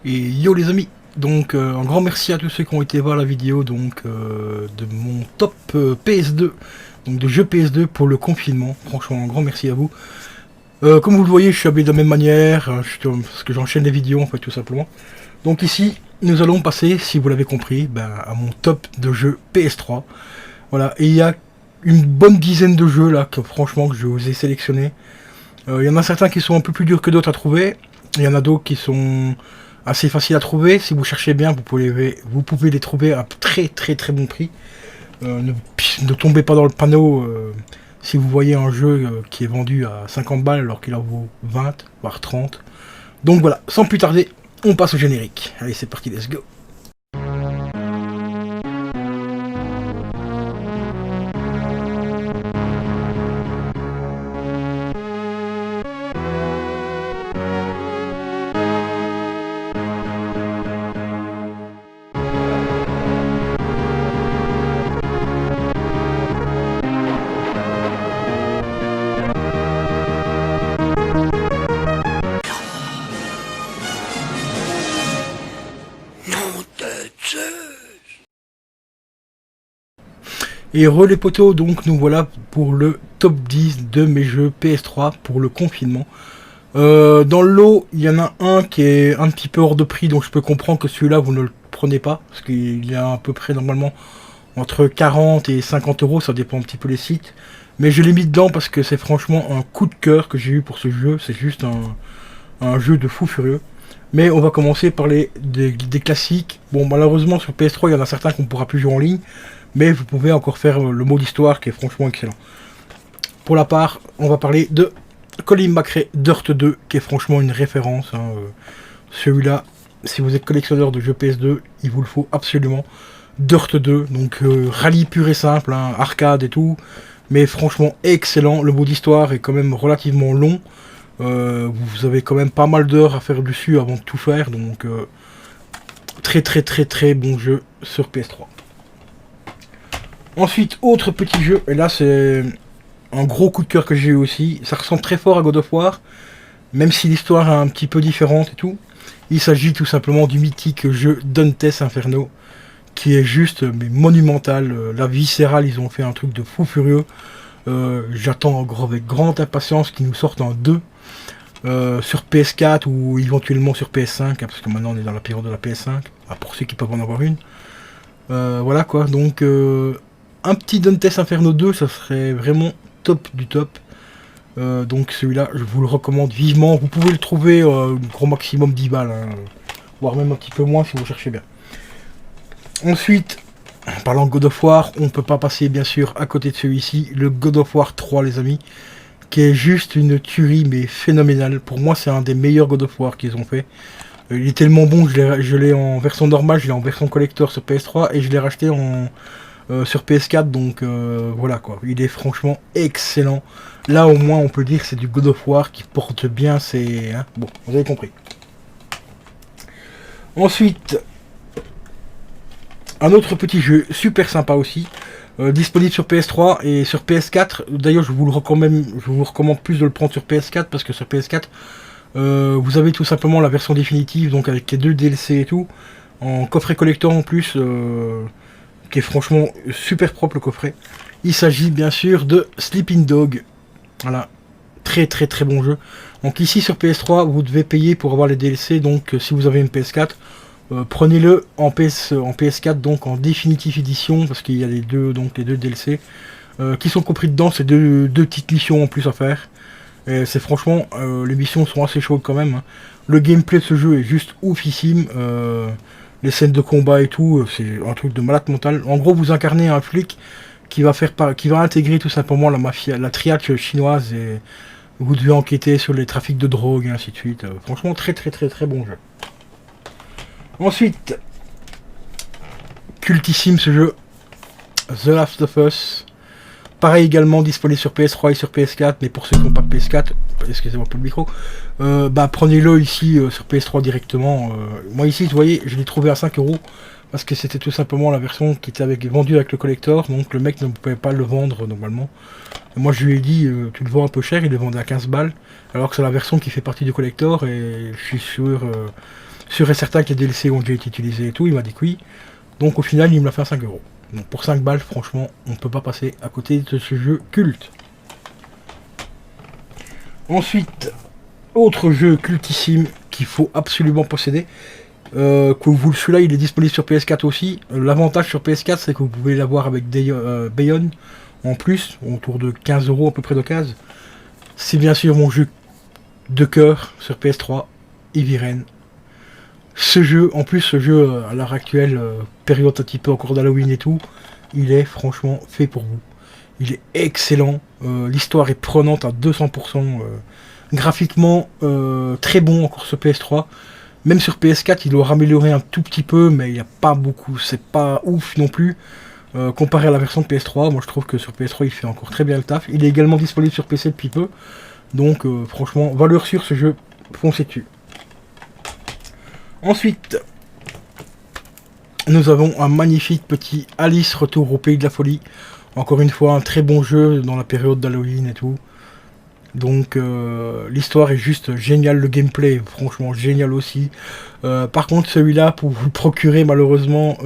Et yo les amis, donc un grand merci à tous ceux qui ont été voir la vidéo de mon top PS2, donc de jeux PS2 pour le confinement. Franchement un grand merci à vous. Comme vous le voyez, je suis habillé de la même manière, parce que j'enchaîne les vidéos en fait tout simplement. Donc ici, nous allons passer, si vous l'avez compris, à mon top de jeux PS3. Voilà, et il y a une bonne dizaine de jeux là que franchement que je vous ai sélectionné. Il y en a certains qui sont un peu plus durs que d'autres à trouver. Il y en a d'autres qui sont assez faciles à trouver. Si vous cherchez bien, vous pouvez les trouver à très bon prix. Ne tombez pas dans le panneau si vous voyez un jeu qui est vendu à 50 balles alors qu'il en vaut 20, voire 30. Donc voilà, sans plus tarder, on passe au générique. Allez, c'est parti, let's go. Et re les potos, donc nous voilà pour le top 10 de mes jeux PS3 pour le confinement. Dans le lot, il y en a un qui est un petit peu hors de prix, donc je peux comprendre que celui-là vous ne le prenez pas, parce qu'il y a à peu près normalement entre 40 et 50 euros, ça dépend un petit peu les sites. Mais je l'ai mis dedans parce que c'est franchement un coup de cœur que j'ai eu pour ce jeu, c'est juste un jeu de fou furieux. Mais on va commencer par des classiques. Bon, malheureusement sur PS3 il y en a certains qu'on ne pourra plus jouer en ligne, mais vous pouvez encore faire le mode histoire qui est franchement excellent. Pour la part, on va parler de Colin McRae Dirt 2, qui est franchement une référence. Celui-là, si vous êtes collectionneur de jeux PS2, il vous le faut absolument. Dirt 2, donc rallye pur et simple, arcade et tout, mais franchement excellent. Le mode histoire est quand même relativement long. Vous avez quand même pas mal d'heures à faire dessus avant de tout faire, donc très bon jeu sur PS3. Ensuite, autre petit jeu, et là c'est un gros coup de cœur que j'ai eu aussi. Ça ressemble très fort à God of War, même si l'histoire est un petit peu différente et tout. Il s'agit tout simplement du mythique jeu Dante's Inferno, qui est juste mais monumental. La viscérale, ils ont fait un truc de fou furieux. J'attends avec grande impatience qu'ils nous sortent un 2 sur PS4 ou éventuellement sur PS5, parce que maintenant on est dans la période de la PS5, pour ceux qui peuvent en avoir une. Voilà quoi, donc un petit Dante's Inferno 2, ça serait vraiment top du top. Donc celui-là, je vous le recommande vivement. Vous pouvez le trouver gros maximum 10 balles, voire même un petit peu moins si vous cherchez bien. Ensuite, en parlant de God of War, on ne peut pas passer bien sûr à côté de celui-ci, le God of War 3 les amis, qui est juste une tuerie mais phénoménale. Pour moi c'est un des meilleurs God of War qu'ils ont fait. Il est tellement bon que je l'ai en version normale, je l'ai en version collector sur PS3 et je l'ai racheté sur PS4, donc voilà quoi, il est franchement excellent. Là au moins on peut dire que c'est du God of War qui porte bien ses... bon, vous avez compris. Ensuite, un autre petit jeu super sympa aussi, disponible sur PS3 et sur PS4. D'ailleurs je vous recommande plus de le prendre sur PS4 parce que sur PS4 vous avez tout simplement la version définitive, donc avec les 2 DLC et tout, en coffret collector en plus, qui est franchement super propre le coffret. Il s'agit bien sûr de Sleeping Dog. Voilà, très bon jeu. Donc ici sur PS3 vous devez payer pour avoir les DLC, donc si vous avez une PS4, prenez-le en PS4, donc en définitive édition, parce qu'il y a les deux DLC qui sont compris dedans. C'est deux petites missions en plus à faire. C'est franchement, les missions sont assez chaudes quand même. Le gameplay de ce jeu est juste oufissime. Les scènes de combat et tout, c'est un truc de malade mental. En gros, vous incarnez un flic qui va intégrer tout simplement la mafia, la triade chinoise, et vous devez enquêter sur les trafics de drogue et ainsi de suite. Franchement, très bon jeu. Ensuite, cultissime ce jeu, The Last of Us. Pareil également disponible sur PS3 et sur PS4, mais pour ceux qui n'ont pas de PS4, excusez-moi pour le micro, prenez-le ici sur PS3 directement. Moi ici, vous voyez, je l'ai trouvé à 5 euros, parce que c'était tout simplement la version qui était vendue avec le collector, donc le mec ne pouvait pas le vendre normalement. Moi je lui ai dit, tu le vends un peu cher, il le vendait à 15 balles, alors que c'est la version qui fait partie du collector, et je suis sûr et certain que les DLC ont déjà été utilisés et tout, il m'a dit que oui. Donc au final, il me l'a fait à 5 euros. Donc pour 5 balles, franchement, on ne peut pas passer à côté de ce jeu culte. Ensuite, autre jeu cultissime qu'il faut absolument posséder. Celui-là, il est disponible sur PS4 aussi. L'avantage sur PS4, c'est que vous pouvez l'avoir avec Bayonne en plus, autour de 15 euros à peu près d'occasion. C'est bien sûr mon jeu de cœur sur PS3, Heavy Rain. Ce jeu, en plus, ce jeu à l'heure actuelle, période un petit peu encore d'Halloween et tout, il est franchement fait pour vous. Il est excellent, l'histoire est prenante à 200%, graphiquement très bon encore sur PS3. Même sur PS4, il doit améliorer un tout petit peu, mais il n'y a pas beaucoup, c'est pas ouf non plus. Comparé à la version de PS3, moi je trouve que sur PS3 il fait encore très bien le taf. Il est également disponible sur PC depuis peu, donc franchement, valeur sûre ce jeu, foncez dessus. Ensuite, nous avons un magnifique petit Alice Retour au Pays de la Folie. Encore une fois, un très bon jeu dans la période d'Halloween et tout. Donc l'histoire est juste géniale, le gameplay est franchement génial aussi. Par contre celui-là, pour vous le procurer malheureusement,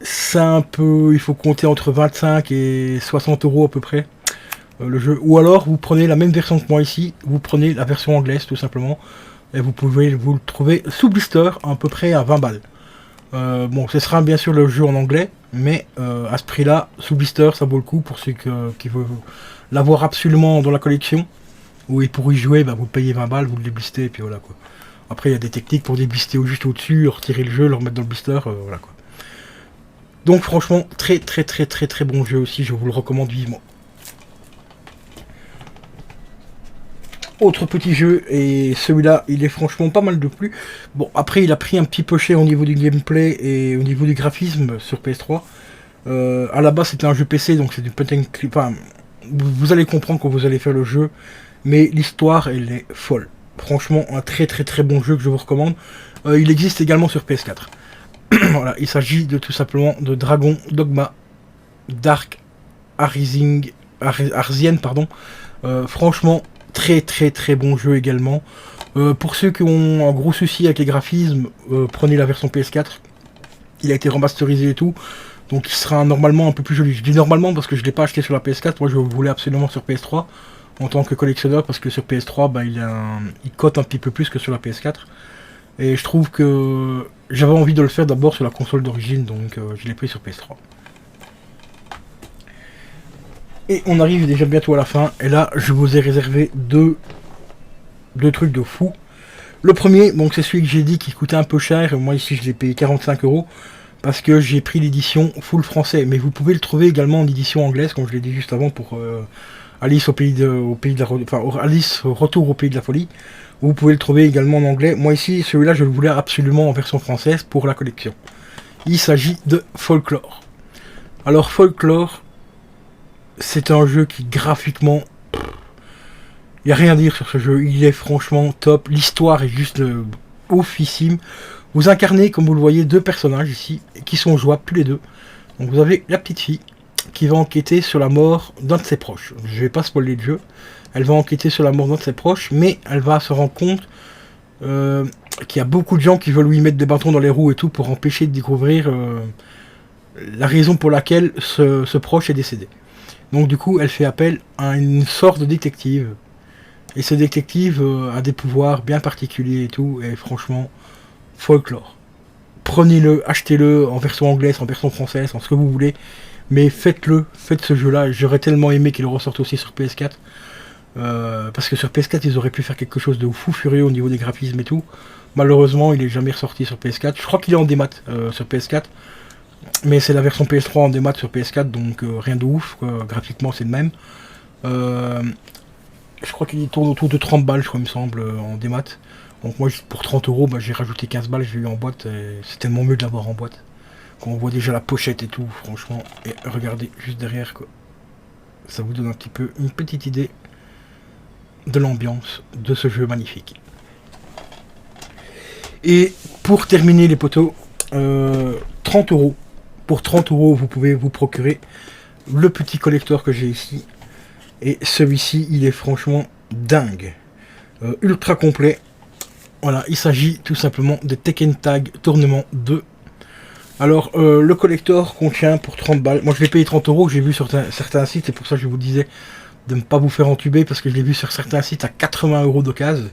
c'est un peu, il faut compter entre 25 et 60 euros à peu près le jeu. Ou alors vous prenez la même version que moi ici, vous prenez la version anglaise tout simplement. Et vous pouvez vous le trouver sous blister à peu près à 20 balles. Bon, ce sera bien sûr le jeu en anglais, mais à ce prix-là, sous blister, ça vaut le coup pour ceux qui veulent l'avoir absolument dans la collection. Oui, pour y jouer, bah, vous payez 20 balles, vous le déblistez, et puis voilà quoi. Après, il y a des techniques pour déblister juste au-dessus, retirer le jeu, le remettre dans le blister, voilà quoi. Donc franchement, très très très très très bon jeu aussi, je vous le recommande vivement. Autre petit jeu, et celui-là, il est franchement pas mal de plus. Bon, après, il a pris un petit peu cher au niveau du gameplay et au niveau du graphisme sur PS3. À la base, c'était un jeu PC, donc c'est du point and click. Enfin, vous allez comprendre quand vous allez faire le jeu, mais l'histoire, elle est folle. Franchement, un très très très bon jeu que je vous recommande. Il existe également sur PS4. Voilà, il s'agit de tout simplement de Dragon Dogma Dark Arisen, pardon. Franchement, très très très bon jeu également. Pour ceux qui ont un gros souci avec les graphismes, prenez la version PS4. Il a été remasterisé et tout. Donc il sera normalement un peu plus joli. Je dis normalement parce que je ne l'ai pas acheté sur la PS4. Moi je voulais absolument sur PS3 en tant que collectionneur parce que sur PS3 bah, il cote un petit peu plus que sur la PS4. Et je trouve que j'avais envie de le faire d'abord sur la console d'origine. Donc je l'ai pris sur PS3. Et on arrive déjà bientôt à la fin. Et là, je vous ai réservé deux trucs de fou. Le premier, donc c'est celui que j'ai dit qui coûtait un peu cher. Et moi ici, je l'ai payé 45 euros. Parce que j'ai pris l'édition full français. Mais vous pouvez le trouver également en édition anglaise, comme je l'ai dit juste avant, pour Alice Alice Retour au Pays de la Folie. Vous pouvez le trouver également en anglais. Moi ici, celui-là, je le voulais absolument en version française pour la collection. Il s'agit de Folklore. Alors Folklore, c'est un jeu qui graphiquement, il n'y a rien à dire sur ce jeu, il est franchement top, l'histoire est juste oufissime. Vous incarnez, comme vous le voyez, deux personnages ici, qui sont jouables tous les deux. Donc vous avez la petite fille, qui va enquêter sur la mort d'un de ses proches. Je ne vais pas spoiler le jeu, elle va enquêter sur la mort d'un de ses proches, mais elle va se rendre compte qu'il y a beaucoup de gens qui veulent lui mettre des bâtons dans les roues et tout, pour empêcher de découvrir la raison pour laquelle ce proche est décédé. Donc du coup, elle fait appel à une sorte de détective. Et ce détective a des pouvoirs bien particuliers et tout. Et franchement, Folklore. Prenez-le, achetez-le en version anglaise, en version française, en ce que vous voulez. Mais faites-le, faites ce jeu-là. J'aurais tellement aimé qu'il ressorte aussi sur PS4. Parce que sur PS4, ils auraient pu faire quelque chose de fou furieux au niveau des graphismes et tout. Malheureusement, il n'est jamais ressorti sur PS4. Je crois qu'il est en démat sur PS4. Mais c'est la version PS3 en démat sur PS4, donc rien de ouf, quoi. Graphiquement c'est le même. Je crois qu'il tourne autour de 30 balles, je crois, il me semble, en démat. Donc moi, pour 30 euros, bah, j'ai rajouté 15 balles, j'ai eu en boîte, et c'est tellement mieux de l'avoir en boîte. Quand on voit déjà la pochette et tout, franchement, et regardez juste derrière, quoi. Ça vous donne un petit peu une petite idée de l'ambiance de ce jeu magnifique. Et pour terminer les poteaux, 30 euros. Pour 30 euros, vous pouvez vous procurer le petit collector que j'ai ici. Et celui-ci, il est franchement dingue. Ultra complet. Voilà, il s'agit tout simplement de Tekken Tag Tournament 2. Alors, le collector contient pour 30 balles. Moi, je l'ai payé 30 euros. J'ai vu sur certains sites, c'est pour ça que je vous disais de ne pas vous faire entuber, parce que je l'ai vu sur certains sites à 80 euros d'occasion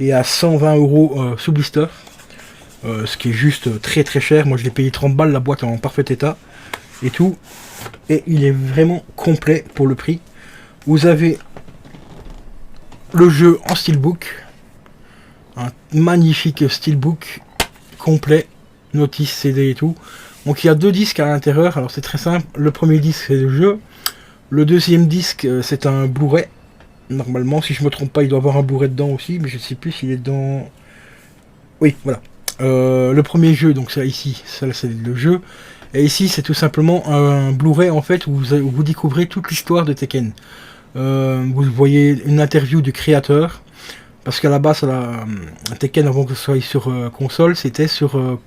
et à 120 euros sous blister. Ce qui est juste très très cher. Moi, je l'ai payé 30 balles, la boîte est en parfait état et tout. Et il est vraiment complet pour le prix. Vous avez le jeu en steelbook. Un magnifique steelbook complet, notice, CD et tout. Donc il y a deux disques à l'intérieur. Alors c'est très simple. Le premier disque c'est le jeu. Le deuxième disque c'est un Blu-ray. Normalement, si je me trompe pas, il doit avoir un Blu-ray dedans aussi, mais je ne sais plus s'il est dans. Oui, voilà. Le premier jeu, donc ça ici, ça c'est le jeu. Et ici c'est tout simplement un Blu-ray en fait où vous découvrez toute l'histoire de Tekken. Vous voyez une interview du créateur. Parce qu'à la base, Tekken, avant que ce soit sur console, c'était sur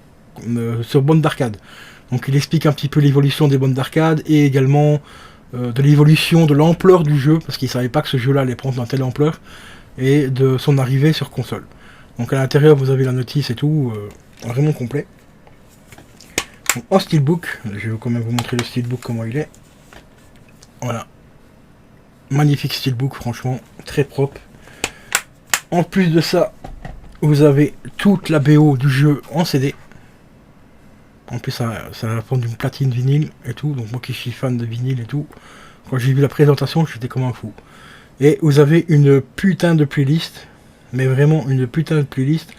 bande d'arcade. Donc il explique un petit peu l'évolution des bandes d'arcade et également de l'évolution de l'ampleur du jeu, parce qu'il ne savait pas que ce jeu-là allait prendre une telle ampleur, et de son arrivée sur console. Donc à l'intérieur, vous avez la notice et tout, vraiment complet. Donc, en steelbook, je vais quand même vous montrer le steelbook, comment il est. Voilà. Magnifique steelbook, franchement, très propre. En plus de ça, vous avez toute la BO du jeu en CD. En plus, ça va prendre une platine vinyle et tout. Donc moi qui suis fan de vinyle et tout, quand j'ai vu la présentation, j'étais comme un fou. Et vous avez une putain de playlist, mais vraiment une putain de playlist,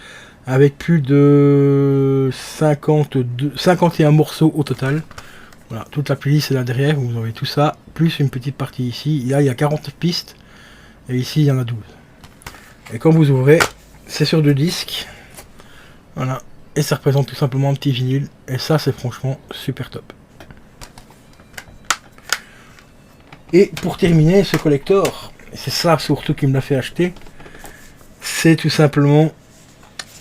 avec plus de 51 morceaux au total. Voilà, toute la playlist est là derrière, vous avez tout ça, plus une petite partie ici. Là, il y a 40 pistes, et ici, il y en a 12. Et quand vous ouvrez, c'est sur deux disques. Voilà. Et ça représente tout simplement un petit vinyle. Et ça, c'est franchement super top. Et pour terminer, ce collector, c'est ça surtout qui me l'a fait acheter, c'est tout simplement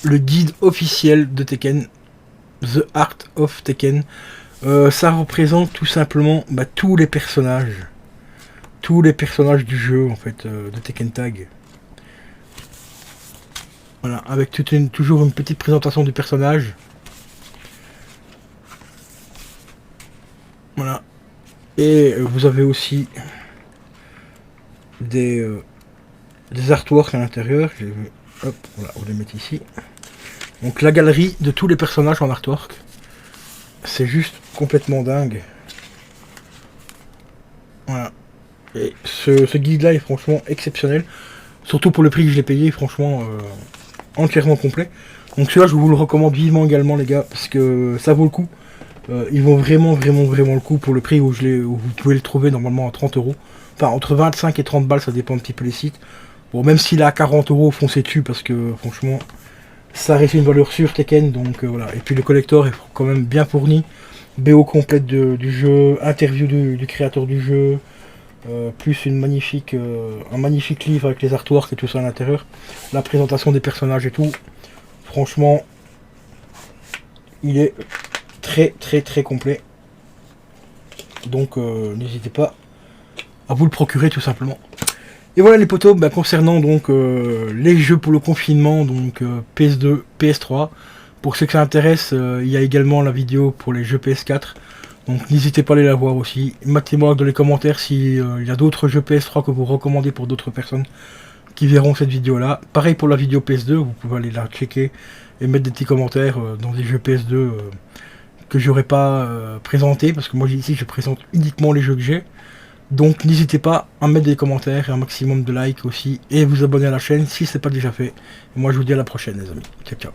le guide officiel de Tekken, The Art of Tekken. Ça représente tout simplement tous les personnages. Tous les personnages du jeu, en fait, de Tekken Tag. Voilà, avec toujours une petite présentation du personnage. Voilà. Et vous avez aussi des artworks à l'intérieur. Hop, voilà, on les met ici. Donc la galerie de tous les personnages en artwork. C'est juste complètement dingue. Voilà. Et ce guide-là est franchement exceptionnel. Surtout pour le prix que je l'ai payé, franchement... entièrement complet. Donc celui-là je vous le recommande vivement également les gars, parce que ça vaut le coup. Ils vont vraiment le coup pour le prix où vous pouvez le trouver normalement à 30 euros. Enfin entre 25 et 30 balles, ça dépend un petit peu les sites. Bon, même s'il est à 40 euros, foncez dessus parce que franchement ça reste une valeur sûre Tekken. Donc voilà. Et puis le collector est quand même bien fourni. BO complète du jeu, interview du créateur du jeu. Plus un magnifique livre avec les artworks et tout ça à l'intérieur, la présentation des personnages et tout. Franchement, il est très complet. Donc n'hésitez pas à vous le procurer tout simplement. Et voilà les potos, concernant donc les jeux pour le confinement, donc PS2, PS3. Pour ceux que ça intéresse, il y a également la vidéo pour les jeux PS4. Donc n'hésitez pas à aller la voir aussi. Mettez-moi dans les commentaires s'il y a d'autres jeux PS3 que vous recommandez pour d'autres personnes qui verront cette vidéo là. Pareil pour la vidéo PS2, vous pouvez aller la checker et mettre des petits commentaires dans des jeux PS2 que j'aurais pas présenté, parce que moi ici je présente uniquement les jeux que j'ai. Donc n'hésitez pas à mettre des commentaires et un maximum de likes aussi, et vous abonner à la chaîne si ce n'est pas déjà fait. Et moi je vous dis à la prochaine les amis. Ciao ciao.